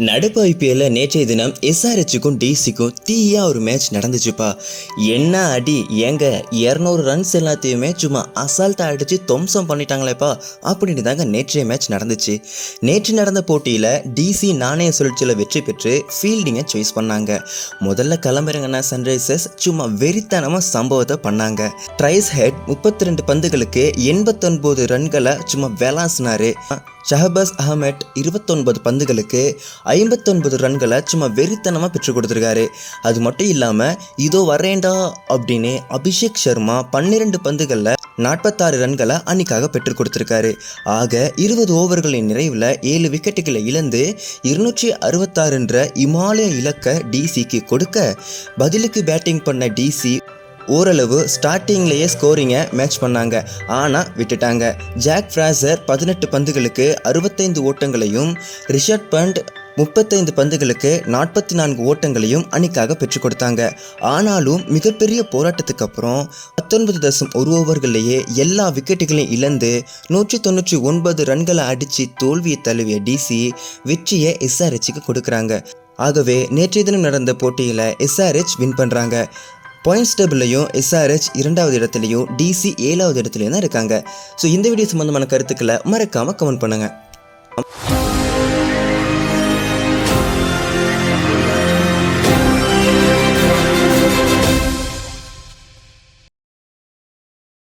நடப்பு ஐபிஎல்ல நேற்றைய தினம் எஸ்ஆர்ஹெச்சுக்கும் டிசிக்கும் தீயா ஒரு மேட்ச் நடந்துச்சுப்பா. என்ன அடி ஏங்க 200 ரன்ஸ் எல்லாத்தையுமே சும்மா அசால்ட்டாக அடித்து துவம்சம் பண்ணிட்டாங்களேப்பா அப்படின்னு தாங்க நேற்றைய மேட்ச் நடந்துச்சு. நேற்று நடந்த போட்டியில் டிசி நாணய சுழற்சியில் வெற்றி பெற்று ஃபீல்டிங்கை சாய்ஸ் பண்ணாங்க. முதல்ல கிளம்புறங்கன்னா சன்ரைசர்ஸ் சும்மா வெறித்தனமாக சம்பவத்தை பண்ணாங்க. ட்ரைஸ் ஹெட் 32 பந்துகளுக்கு 89 ரன்களை சும்மா விளாசினாரு. ஷஹபாஸ் அஹ்மத் 29 பந்துகளுக்கு 59 ரன்களை சும்மா வெறித்தனமாக பெற்றுக் கொடுத்துருக்காரு. அது மட்டும் இல்லாமல் இதோ வரேண்டா அப்படின்னு அபிஷேக் சர்மா 12 பந்துகளில் 46 ரன்களை அன்னிக்காக பெற்றுக் கொடுத்துருக்காரு. ஆக 20 ஓவர்களின் நிறைவில் 7 விக்கெட்டுகளை இழந்து 266 இமாலய இலக்கை டிசிக்கு கொடுக்க, பதிலுக்கு பேட்டிங் பண்ண டிசி ஓரளவு ஸ்டார்டிங்லேயே ஸ்கோரிங்கை மேட்ச் பண்ணாங்க. ஆனால் விட்டுட்டாங்க. ஜாக் ஃப்ராசர் 18 பந்துகளுக்கு 65 ஓட்டங்களையும், ரிஷப் பண்ட் 35 பந்துகளுக்கு 44 ஓட்டங்களையும் அணிக்காக பெற்றுக் கொடுத்தாங்க. ஆனாலும் மிகப்பெரிய போராட்டத்துக்கு அப்புறம் 19.1 ஓவர்களையே எல்லா விக்கெட்டுகளையும் இழந்து 199 ரன்களை அடித்து தோல்வியை தழுவிய டிசி வெற்றியை எஸ்ஆர்ஹெச்சுக்கு கொடுக்குறாங்க. ஆகவே நேற்றைய தினம் நடந்த போட்டியில் எஸ்ஆர்ஹெச் வின் பண்ணுறாங்க. பாயிண்ட்ஸ் டேபிள்லையும் எஸ்ஆர்ஹெச் 2வது இடத்துலையும் டிசி 7வது இடத்துலையும் தான் இருக்காங்க. ஸோ இந்த வீடியோ சம்பந்தமான கருத்துக்களை மறக்காமல் கமெண்ட் பண்ணுங்கள்.